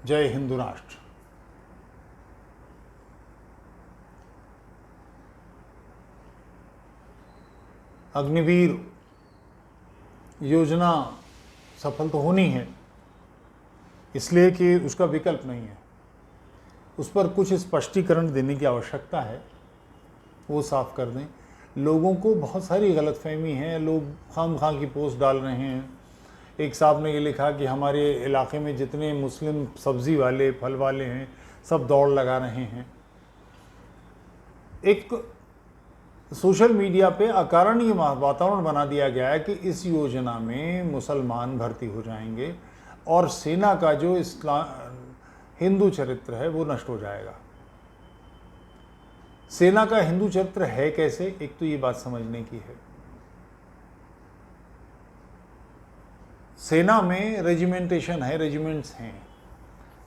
जय हिंदू राष्ट्र। अग्निवीर योजना सफल तो होनी है, इसलिए कि उसका विकल्प नहीं है। उस पर कुछ स्पष्टीकरण देने की आवश्यकता है, वो साफ कर दें। लोगों को बहुत सारी गलतफहमी है, लोग खामखा की पोस्ट डाल रहे हैं। एक साहब ने ये लिखा कि हमारे इलाके में जितने मुस्लिम सब्जी वाले फल वाले हैं सब दौड़ लगा रहे हैं। एक सोशल मीडिया पे अकारण ये वातावरण बना दिया गया है कि इस योजना में मुसलमान भर्ती हो जाएंगे और सेना का जो हिंदू चरित्र है वो नष्ट हो जाएगा। सेना का हिंदू चरित्र है कैसे, एक तो ये बात समझने की है। सेना में रेजिमेंटेशन है, रेजिमेंट्स हैं,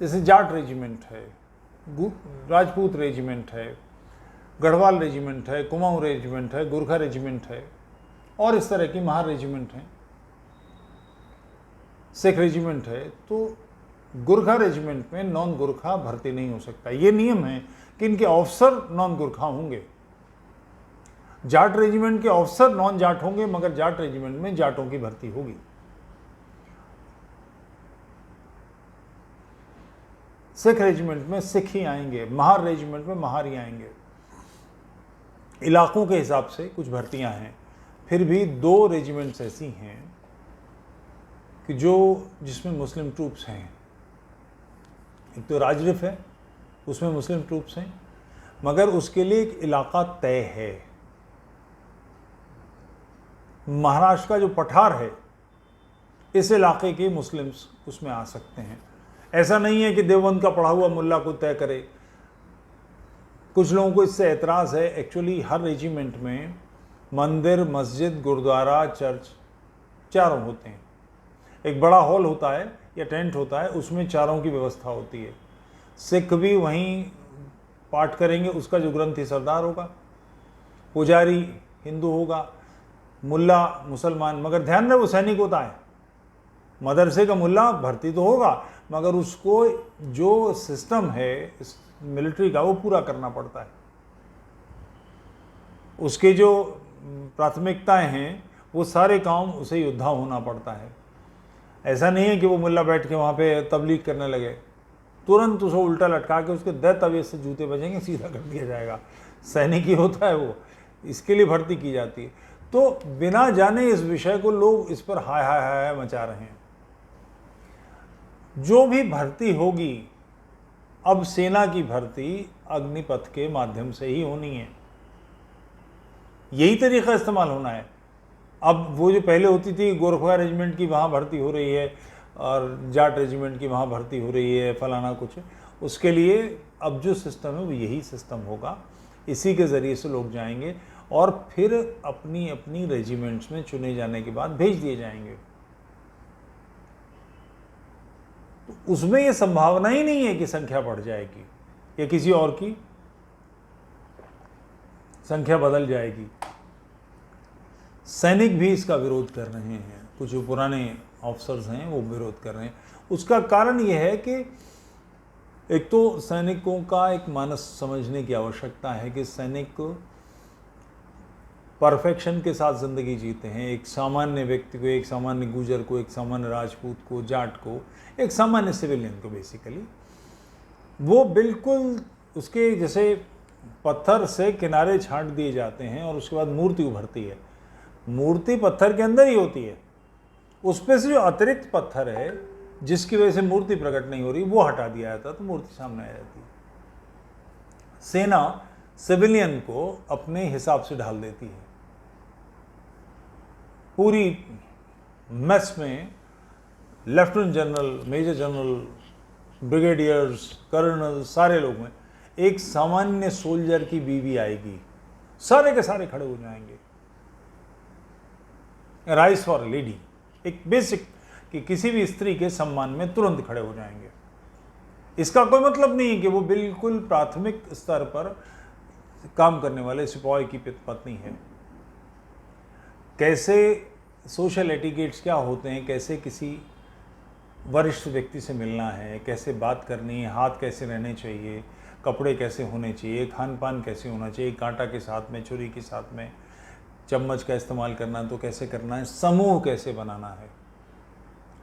जैसे जाट रेजिमेंट है, राजपूत रेजिमेंट है, गढ़वाल रेजिमेंट है, कुमाऊं रेजिमेंट है, गुरखा रेजिमेंट है और इस तरह की महार रेजिमेंट हैं, सिख रेजिमेंट है। तो गुरखा रेजिमेंट में नॉन गुरखा भर्ती नहीं हो सकता। ये नियम है कि इनके ऑफिसर नॉन गुरखा होंगे। जाट रेजिमेंट के ऑफिसर नॉन जाट होंगे, मगर जाट रेजिमेंट में जाटों की भर्ती होगी। सिख रेजिमेंट में सिख ही आएंगे, महार रेजिमेंट में महार ही आएंगे। इलाकों के हिसाब से कुछ भर्तियां हैं। फिर भी 2 रेजिमेंट्स ऐसी हैं कि जिसमें मुस्लिम ट्रूप्स हैं। एक तो राजरिफ है, उसमें मुस्लिम ट्रूप्स हैं, मगर उसके लिए एक इलाका तय है। महाराष्ट्र का जो पठार है, इस इलाके के मुस्लिम्स उसमें आ सकते हैं। ऐसा नहीं है कि देवबंद का पढ़ा हुआ मुल्ला को तय करे। कुछ लोगों को इससे एतराज़ है। एक्चुअली हर रेजिमेंट में मंदिर, मस्जिद, गुरुद्वारा, चर्च चारों होते हैं। एक बड़ा हॉल होता है या टेंट होता है, उसमें चारों की व्यवस्था होती है। सिख भी वहीं पाठ करेंगे, उसका जो ग्रंथी सरदार होगा, पुजारी हिंदू होगा, मुल्ला मुसलमान। मगर ध्यान रहे वो सैनिक होता है। मदरसे का मुल्ला भर्ती तो होगा, मगर उसको जो सिस्टम है मिलिट्री का वो पूरा करना पड़ता है। उसके जो प्राथमिकताएं हैं वो सारे काम उसे योद्धा होना पड़ता है। ऐसा नहीं है कि वो मुल्ला बैठ के वहाँ पे तबलीग करने लगे, तुरंत उसे उल्टा लटका के उसके 10 तवे से जूते बजेंगे, सीधा कर दिया जाएगा। सैनिक ही होता है वो, इसके लिए भर्ती की जाती है। तो बिना जाने इस विषय को लोग इस पर हाय हाय हाय मचा रहे हैं। जो भी भर्ती होगी, अब सेना की भर्ती अग्निपथ के माध्यम से ही होनी है। यही तरीका इस्तेमाल होना है। अब वो जो पहले होती थी गोरखा रेजिमेंट की वहाँ भर्ती हो रही है और जाट रेजिमेंट की वहाँ भर्ती हो रही है, फलाना कुछ, उसके लिए अब जो सिस्टम है वो यही सिस्टम होगा। इसी के ज़रिए से लोग जाएंगे और फिर अपनी अपनी रेजिमेंट्स में चुने जाने के बाद भेज दिए जाएंगे। तो उसमें ये संभावना ही नहीं है कि संख्या बढ़ जाएगी या किसी और की संख्या बदल जाएगी। सैनिक भी इसका विरोध कर रहे हैं। कुछ जो पुराने ऑफिसर्स हैं वो विरोध कर रहे हैं। उसका कारण ये है कि एक तो सैनिकों का एक मानस समझने की आवश्यकता है कि सैनिक परफेक्शन के साथ ज़िंदगी जीते हैं। एक सामान्य व्यक्ति को, एक सामान्य गुजर को, एक सामान्य राजपूत को, जाट को, एक सामान्य सिविलियन को, बेसिकली वो बिल्कुल उसके जैसे पत्थर से किनारे छांट दिए जाते हैं और उसके बाद मूर्ति उभरती है। मूर्ति पत्थर के अंदर ही होती है। उस पर से जो अतिरिक्त पत्थर है जिसकी वजह से मूर्ति प्रकट नहीं हो रही, वो हटा दिया जाता है तो मूर्ति सामने आ जाती है। सेना सिविलियन को अपने हिसाब से ढाल देती है। पूरी मेस में lieutenant general, major general, brigadiers, colonel, सारे लोग हैं। एक सामान्य सोल्जर की बीवी आएगी, सारे के सारे खड़े हो जाएंगे। राइस फॉर लेडी, एक बेसिक कि किसी भी स्त्री के सम्मान में तुरंत खड़े हो जाएंगे। इसका कोई मतलब नहीं है कि वो बिल्कुल प्राथमिक स्तर पर काम करने वाले सिपाही की पत्नी है। कैसे सोशल एटिकेट्स क्या होते हैं, कैसे किसी वरिष्ठ व्यक्ति से मिलना है, कैसे बात करनी है, हाथ कैसे रहने चाहिए, कपड़े कैसे होने चाहिए, खान पान कैसे होना चाहिए, कांटा के साथ में, छुरी के साथ में, चम्मच का इस्तेमाल करना है तो कैसे करना है, समूह कैसे बनाना है।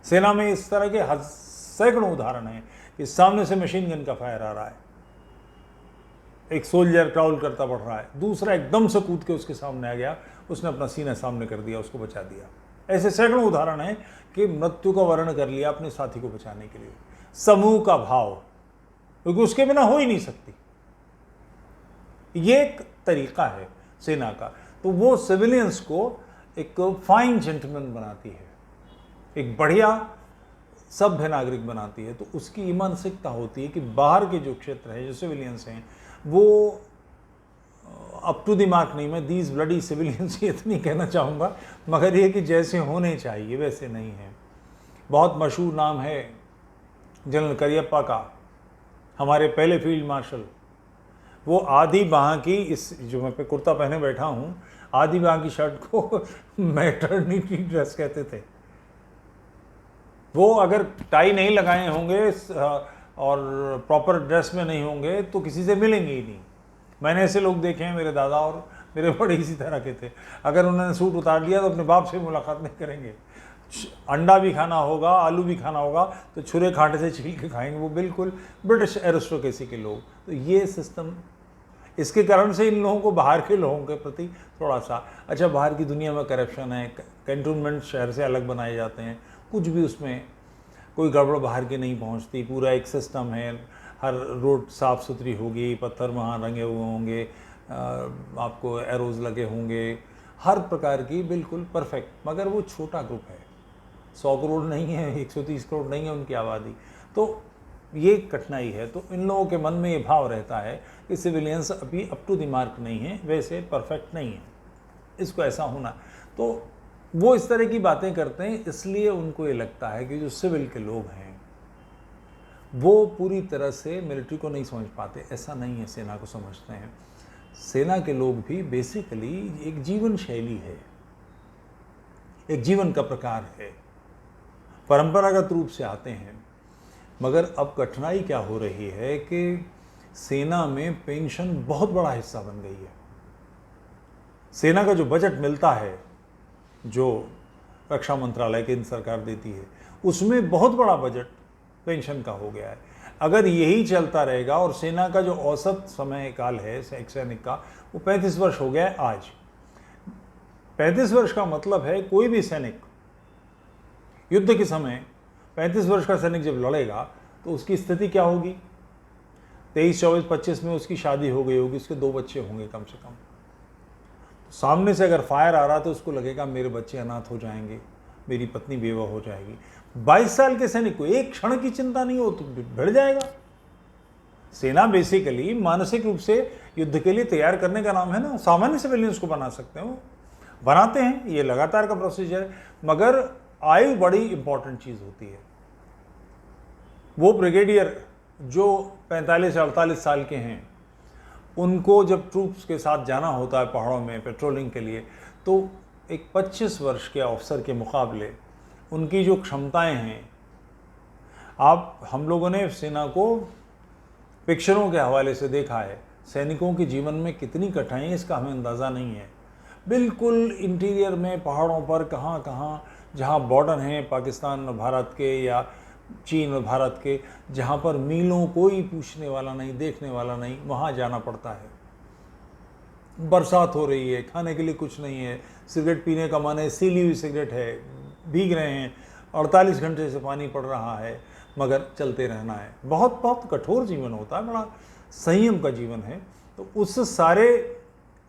सेना में इस तरह के सैकड़ों उदाहरण हैं कि सामने से मशीन गन का फायर आ रहा है, एक सोल्जर क्राउल करता बढ़ रहा है, दूसरा एकदम से कूद के उसके सामने आ गया, उसने अपना सीना सामने कर दिया, उसको बचा दिया। ऐसे सैकड़ों उदाहरण हैं कि मृत्यु का वर्ण कर लिया अपने साथी को बचाने के लिए। समूह का भाव, क्योंकि उसके बिना हो ही नहीं सकती। ये एक तरीका है सेना का। तो वो सिविलियंस को एक फाइन जेंटलमैन बनाती है, एक बढ़िया सभ्य नागरिक बनाती है। तो उसकी ये मानसिकता होती है कि बाहर के जो क्षेत्र है, जो सिविलियंस हैं, वो अप टू द मार्क नहीं, मैं दीज ब्लडी सिविलियंस ये तो नहीं कहना चाहूँगा, मगर ये कि जैसे होने चाहिए वैसे नहीं है। बहुत मशहूर नाम है जनरल करियप्पा का, हमारे पहले फील्ड मार्शल। वो आधी बाह की, इस जो मैं पे कुर्ता पहने बैठा हूँ, आधी बाह की शर्ट को मैटरनिटी ड्रेस कहते थे। वो अगर टाई नहीं लगाए होंगे और प्रॉपर ड्रेस में नहीं होंगे तो किसी से मिलेंगे ही नहीं। मैंने ऐसे लोग देखे हैं, मेरे दादा और मेरे बड़े इसी तरह के थे। अगर उन्होंने सूट उतार लिया तो अपने बाप से मुलाकात नहीं करेंगे। अंडा भी खाना होगा, आलू भी खाना होगा तो छुरे कांटे से छील के खाएंगे। वो बिल्कुल ब्रिटिश एरिस्टोक्रेसी के लोग। तो ये सिस्टम, इसके कारण से इन लोगों को बाहर के लोगों के प्रति थोड़ा सा, अच्छा बाहर की दुनिया में करप्शन है, कैंटोनमेंट शहर से अलग बनाए जाते हैं, कुछ भी उसमें कोई गड़बड़ बाहर की नहीं पहुंचती। पूरा एक सिस्टम है, हर रोड साफ़ सुथरी होगी, पत्थर वहाँ रंगे हुए होंगे, आपको एरोज़ लगे होंगे, हर प्रकार की बिल्कुल परफेक्ट। मगर वो छोटा ग्रुप है, 100 करोड़ नहीं है, 130 करोड़ नहीं है उनकी आबादी। तो ये कठिनाई है। तो इन लोगों के मन में ये भाव रहता है कि सिविलियंस अभी अप टू द मार्क नहीं है, वैसे परफेक्ट नहीं है, इसको ऐसा होना। तो वो इस तरह की बातें करते हैं, इसलिए उनको ये लगता है कि जो सिविल के लोग हैं वो पूरी तरह से मिलिट्री को नहीं समझ पाते। ऐसा नहीं है, सेना को समझते हैं। सेना के लोग भी बेसिकली एक जीवन शैली है, एक जीवन का प्रकार है, परंपरागत रूप से आते हैं। मगर अब कठिनाई क्या हो रही है कि सेना में पेंशन बहुत बड़ा हिस्सा बन गई है। सेना का जो बजट मिलता है, जो रक्षा मंत्रालय केंद्र सरकार देती है, उसमें बहुत बड़ा बजट पेंशन का हो गया है। अगर यही चलता रहेगा, और सेना का जो औसत समय काल है एक सैनिक का, वो 35 वर्ष हो गया है आज। 35 वर्ष का मतलब है कोई भी सैनिक युद्ध के समय 35 वर्ष का सैनिक जब लड़ेगा तो उसकी स्थिति क्या होगी? 23, 24, 25 में उसकी शादी हो गई होगी, उसके 2 बच्चे होंगे कम से कम। सामने से अगर फायर आ रहा तो उसको लगेगा मेरे बच्चे अनाथ हो जाएंगे, मेरी पत्नी बेवा हो जाएगी। 22 साल के सैनिक को एक क्षण की चिंता नहीं हो तो भिड़ जाएगा। सेना बेसिकली मानसिक रूप से युद्ध के लिए तैयार करने का नाम है ना। सामान्य सिविलियंस को बना सकते हैं, वो बनाते हैं, ये लगातार का प्रोसीजर है। मगर आयु बड़ी इंपॉर्टेंट चीज़ होती है। वो ब्रिगेडियर जो 45 या 48 साल के हैं, उनको जब ट्रूप्स के साथ जाना होता है पहाड़ों में पेट्रोलिंग के लिए, तो एक 25 वर्ष के अफसर के मुकाबले उनकी जो क्षमताएं हैं, हम लोगों ने सेना को पिक्चरों के हवाले से देखा है। सैनिकों के जीवन में कितनी कठिनाई, इसका हमें अंदाज़ा नहीं है। बिल्कुल इंटीरियर में पहाड़ों पर कहाँ कहाँ, जहाँ बॉर्डर हैं पाकिस्तान और भारत के या चीन और भारत के, जहाँ पर मीलों कोई पूछने वाला नहीं, देखने वाला नहीं, वहाँ जाना पड़ता है। बरसात हो रही है, खाने के लिए कुछ नहीं है, सिगरेट पीने का मन है, सीली हुई सिगरेट है, भीग रहे हैं, 48 घंटे से पानी पड़ रहा है, मगर चलते रहना है। बहुत बहुत कठोर जीवन होता है, बड़ा संयम का जीवन है। तो उस सारे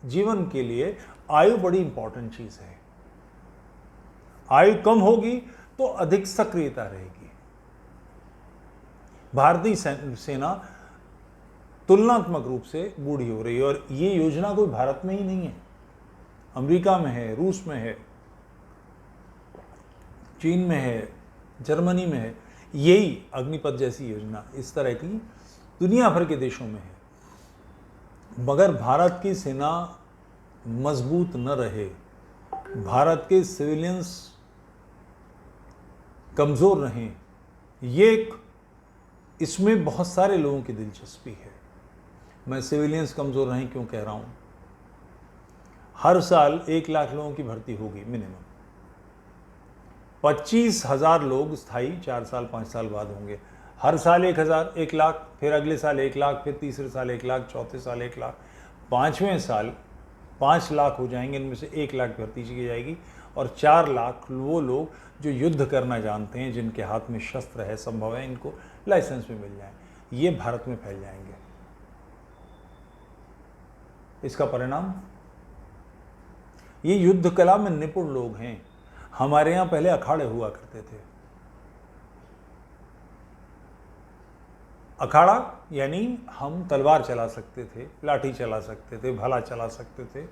जीवन के लिए आयु बड़ी इंपॉर्टेंट चीज़ है। आयु कम होगी तो अधिक सक्रियता रहेगी। भारतीय सेना तुलनात्मक रूप से बूढ़ी हो रही है, और ये योजना कोई भारत में ही नहीं है, अमेरिका में है, रूस में है, चीन में है, जर्मनी में है। यही अग्निपथ जैसी योजना इस तरह की दुनिया भर के देशों में है। मगर भारत की सेना मजबूत न रहे, भारत के सिविलियंस कमज़ोर रहें, इसमें बहुत सारे लोगों की दिलचस्पी है। मैं सिविलियंस कमज़ोर नहीं क्यों कह रहा हूँ। हर साल 1 लाख लोगों की भर्ती होगी मिनिमम। 25,000 लोग स्थायी 4 साल 5 साल बाद होंगे। हर साल 1 लाख, फिर अगले साल 1 लाख, फिर तीसरे साल 1 लाख, चौथे साल 1 लाख, 5वें साल 5 लाख हो जाएंगे। इनमें से 1 लाख भर्ती की जाएगी और 4 लाख वो लोग जो युद्ध करना जानते हैं, जिनके हाथ में शस्त्र है, संभव है इनको लाइसेंस भी मिल जाए, ये भारत में फैल जाएंगे। इसका परिणाम, ये युद्ध कला में निपुण लोग हैं। हमारे यहाँ पहले अखाड़े हुआ करते थे। अखाड़ा यानी हम तलवार चला सकते थे, लाठी चला सकते थे, भाला चला सकते थे।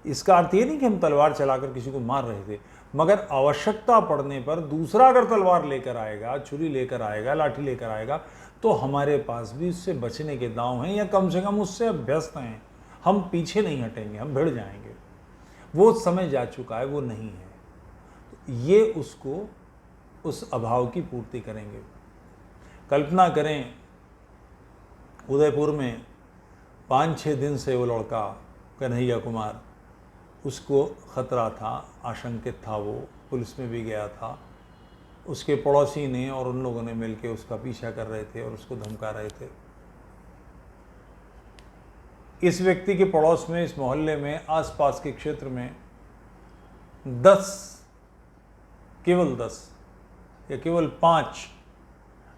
इसका अर्थ ये नहीं कि हम तलवार चलाकर किसी को मार रहे थे, मगर आवश्यकता पड़ने पर दूसरा अगर तलवार लेकर आएगा, छुरी लेकर आएगा, लाठी लेकर आएगा, तो हमारे पास भी उससे बचने के दांव हैं, या कम से कम उससे अभ्यस्त हैं। हम पीछे नहीं हटेंगे, हम भिड़ जाएंगे। वो समय जा चुका है, वो नहीं है। ये उसको, उस अभाव की पूर्ति करेंगे। कल्पना करें, उदयपुर में 5-6 दिन से वो लड़का कन्हैया कुमार, उसको खतरा था, आशंकित था, वो पुलिस में भी गया था। उसके पड़ोसी ने और उन लोगों ने मिलकर उसका पीछा कर रहे थे और उसको धमका रहे थे। इस व्यक्ति के पड़ोस में, इस मोहल्ले में, आसपास के क्षेत्र में 10, केवल 10 या केवल 5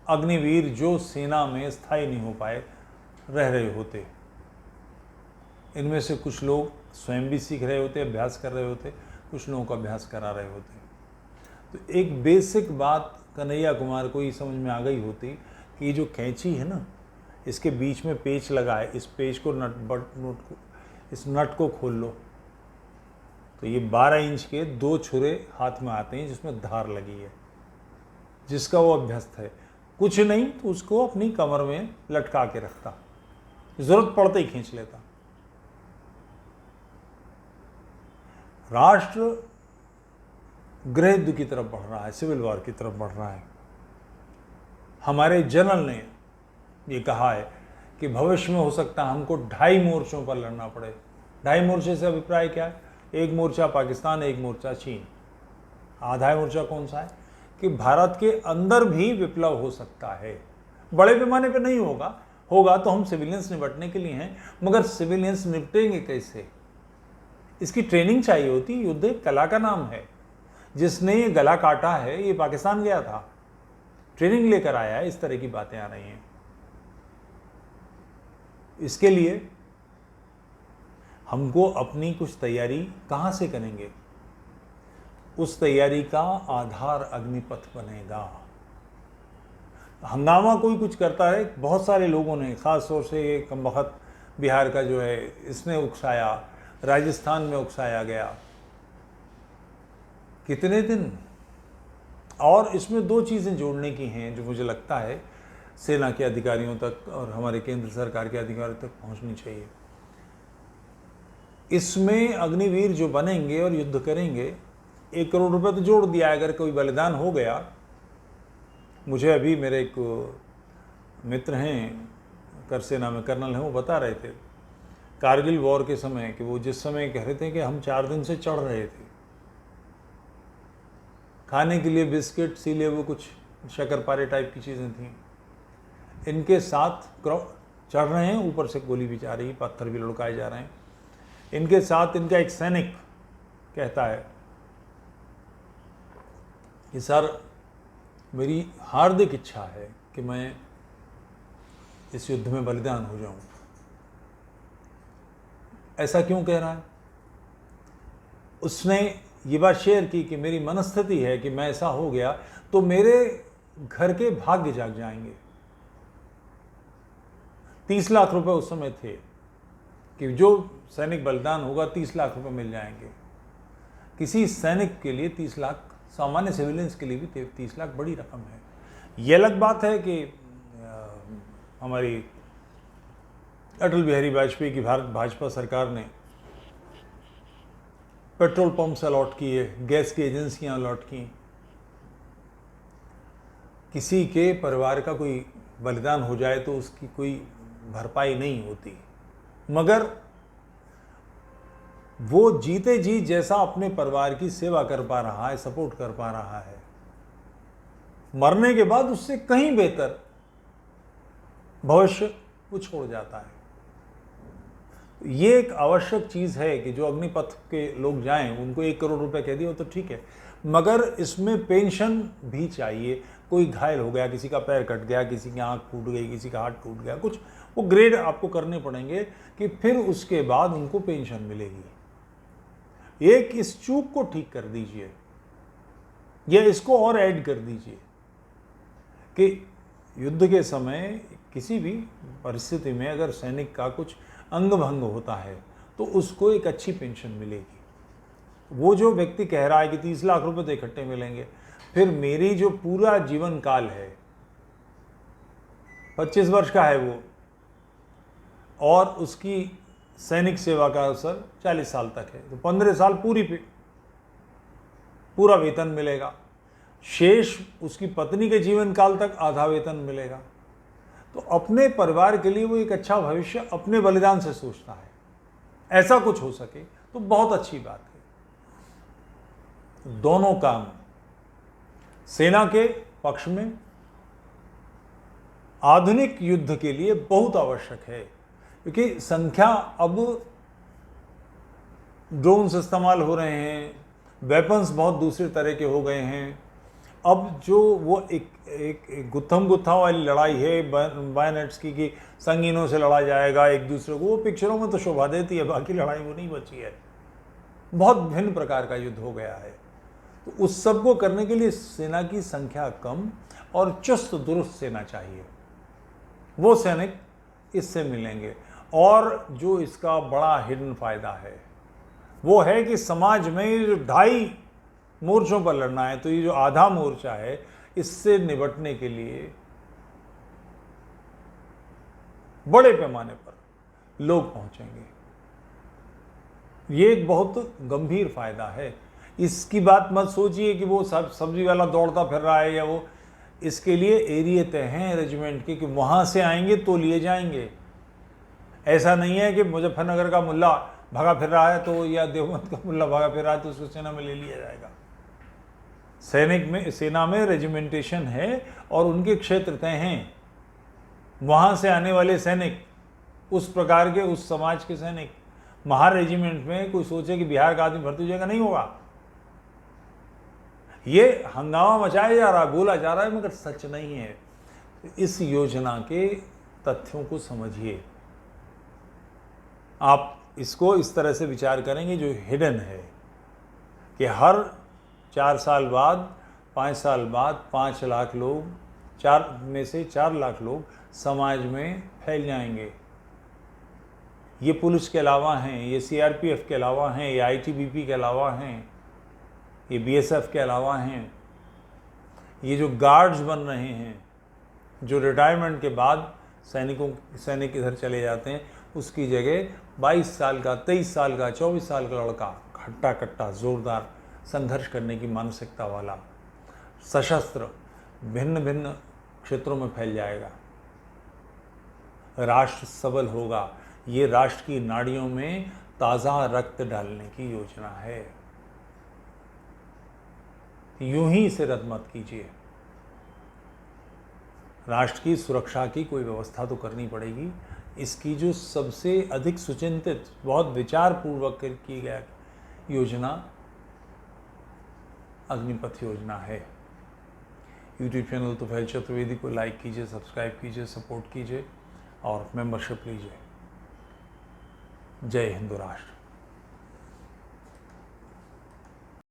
अग्निवीर जो सेना में स्थायी नहीं हो पाए, रह रहे होते। इनमें से कुछ लोग स्वयं भी सीख रहे होते, अभ्यास कर रहे होते, कुछ लोगों का अभ्यास करा रहे होते। तो एक बेसिक बात कन्हैया कुमार को ये समझ में आ गई होती कि ये जो कैंची है ना, इसके बीच में पेच लगा है, इस पेच को इस नट को खोल लो, तो ये 12 इंच के 2 छुरे हाथ में आते हैं जिसमें धार लगी है। जिसका वो अभ्यस्त है, कुछ नहीं तो उसको अपनी कमर में लटका के रखता, जरूरत पड़ते ही खींच लेता। राष्ट्र गृह युद्ध की तरफ बढ़ रहा है, सिविल वॉर की तरफ बढ़ रहा है। हमारे जनरल ने ये कहा है कि भविष्य में हो सकता है हमको 2.5 मोर्चों पर लड़ना पड़े। 2.5 मोर्चे से अभिप्राय क्या है? एक मोर्चा पाकिस्तान, एक मोर्चा चीन। आधा मोर्चा कौन सा है? कि भारत के अंदर भी विप्लव हो सकता है। बड़े पैमाने पर नहीं होगा तो हम सिविलियंस निपटने के लिए हैं, मगर सिविलियंस निपटेंगे कैसे? इसकी ट्रेनिंग चाहिए होती। युद्ध एक कला का नाम है। जिसने ये गला काटा है, ये पाकिस्तान गया था, ट्रेनिंग लेकर आया है। इस तरह की बातें आ रही हैं। इसके लिए हमको अपनी कुछ तैयारी कहाँ से करेंगे? उस तैयारी का आधार अग्निपथ बनेगा। हंगामा कोई कुछ करता है, बहुत सारे लोगों ने, ख़ास तौर से ये कमबख्त बिहार का जो है, इसने उकसाया, राजस्थान में उकसाया गया, कितने दिन। और इसमें 2 चीज़ें जोड़ने की हैं जो मुझे लगता है सेना के अधिकारियों तक और हमारे केंद्र सरकार के अधिकारियों तक पहुंचनी चाहिए। इसमें अग्निवीर जो बनेंगे और युद्ध करेंगे, 1 करोड़ रुपए तो जोड़ दिया। अगर कोई बलिदान हो गया, मुझे अभी मेरे एक मित्र हैं, कर सेना में कर्नल हैं, वो बता रहे थे कारगिल वॉर के समय कि वो जिस समय कह रहे थे कि हम 4 दिन से चढ़ रहे थे, खाने के लिए बिस्किट, सीले, वो कुछ शक्करपारे टाइप की चीज़ें थी, इनके साथ चढ़ रहे हैं, ऊपर से गोली भी जा रही है, पत्थर भी लुढ़काए जा रहे हैं। इनके साथ इनका एक सैनिक कहता है कि सर, मेरी हार्दिक इच्छा है कि मैं इस युद्ध में बलिदान हो जाऊं। ऐसा क्यों कह रहा है? उसने ये बात शेयर की कि मेरी मनस्थिति है कि मैं ऐसा हो गया तो मेरे घर के भाग्य जाग जाएंगे। 30 लाख रुपए उस समय थे कि जो सैनिक बलिदान होगा 30 लाख रुपए मिल जाएंगे। किसी सैनिक के लिए 30 लाख, सामान्य सिविलियंस के लिए भी 30 लाख बड़ी रकम है। ये अलग बात है कि हमारी अटल बिहारी वाजपेयी की भारत भाजपा सरकार ने पेट्रोल पंप्स अलॉट किए, गैस की एजेंसियां अलॉट की। किसी के परिवार का कोई बलिदान हो जाए तो उसकी कोई भरपाई नहीं होती, मगर वो जीते जी जैसा अपने परिवार की सेवा कर पा रहा है, सपोर्ट कर पा रहा है, मरने के बाद उससे कहीं बेहतर भविष्य वो छोड़ जाता है। ये एक आवश्यक चीज़ है कि जो अग्निपथ के लोग जाएं, उनको 1 करोड़ रुपए कह दिए तो ठीक है, मगर इसमें पेंशन भी चाहिए। कोई घायल हो गया, किसी का पैर कट गया, किसी की आंख टूट गई, किसी का हाथ टूट गया, कुछ वो ग्रेड आपको करने पड़ेंगे कि फिर उसके बाद उनको पेंशन मिलेगी। एक इस चूक को ठीक कर दीजिए या इसको और ऐड कर दीजिए कि युद्ध के समय किसी भी परिस्थिति में अगर सैनिक का कुछ अंग भंग होता है तो उसको एक अच्छी पेंशन मिलेगी। वो जो व्यक्ति कह रहा है कि 30 लाख रुपए तो इकट्ठे मिलेंगे, फिर मेरी जो पूरा जीवन काल है, 25 वर्ष का है वो, और उसकी सैनिक सेवा का अवसर 40 साल तक है, तो 15 साल पूरा वेतन मिलेगा। शेष उसकी पत्नी के जीवन काल तक आधा वेतन मिलेगा। तो अपने परिवार के लिए वो एक अच्छा भविष्य अपने बलिदान से सोचता है। ऐसा कुछ हो सके तो बहुत अच्छी बात है। दोनों काम सेना के पक्ष में आधुनिक युद्ध के लिए बहुत आवश्यक है, क्योंकि संख्या अब ड्रोन्स इस्तेमाल हो रहे हैं, वेपन्स बहुत दूसरे तरह के हो गए हैं। अब जो वो एक गुत्थम गुत्था वाली लड़ाई है बायनेट्स की कि संगीनों से लड़ा जाएगा एक दूसरे को, वो पिक्चरों में तो शोभा देती है, बाकी लड़ाई वो नहीं बची है। बहुत भिन्न प्रकार का युद्ध हो गया है। तो उस सब को करने के लिए सेना की संख्या कम और चुस्त दुरुस्त सेना चाहिए। वो सैनिक इससे मिलेंगे। और जो इसका बड़ा हिडन फायदा है वो है कि समाज में ये जो 2.5 मोर्चों पर लड़ना है, तो ये जो आधा मोर्चा है इससे निपटने के लिए बड़े पैमाने पर लोग पहुंचेंगे। ये एक बहुत गंभीर फायदा है। इसकी बात मत सोचिए कि वो सब्जी वाला दौड़ता फिर रहा है या वो, इसके लिए एरिया तय हैं रेजिमेंट के कि वहां से आएंगे तो लिए जाएंगे। ऐसा नहीं है कि मुजफ्फरनगर का मुल्ला भागा फिर रहा है तो, या देवबंद का मुल्ला भागा फिर रहा है तो उसको सेना में ले लिया जाएगा। सेना में रेजिमेंटेशन है और उनके क्षेत्र तय हैं। वहां से आने वाले सैनिक उस प्रकार के, उस समाज के सैनिक, महार रेजिमेंट में कोई सोचे कि बिहार का आदमी भर्ती हो जाएगा, नहीं होगा। ये हंगामा मचाया जा रहा है, बोला जा रहा है, मगर सच नहीं है। इस योजना के तथ्यों को समझिए। आप इसको इस तरह से विचार करेंगे जो हिडन है कि हर 4 साल बाद, 5 साल बाद 5 लाख लोग, 4 में से 4 लाख लोग समाज में फैल जाएंगे। ये पुलिस के अलावा हैं, ये सीआरपीएफ के अलावा हैं, ये आईटीबीपी के अलावा हैं, ये बीएसएफ के अलावा हैं, ये जो गार्ड्स बन रहे हैं, जो रिटायरमेंट के बाद सैनिक इधर चले जाते हैं, उसकी जगह 22 साल का, 23 साल का, 24 साल का लड़का खट्टा कट्टा जोरदार संघर्ष करने की मानसिकता वाला, सशस्त्र, भिन्न भिन्न क्षेत्रों में फैल जाएगा। राष्ट्र सबल होगा। ये राष्ट्र की नाड़ियों में ताज़ा रक्त डालने की योजना है। यूं ही इसे रद्द मत कीजिए। राष्ट्र की सुरक्षा की कोई व्यवस्था तो करनी पड़ेगी। इसकी जो सबसे अधिक सुचिंतित, बहुत विचारपूर्वक की गया योजना अग्निपथ योजना है। यूट्यूब चैनल तुफैल चतुर्वेदी को लाइक कीजिए, सब्सक्राइब कीजिए, सपोर्ट कीजिए और मेंबरशिप लीजिए। जय हिंद राष्ट्र।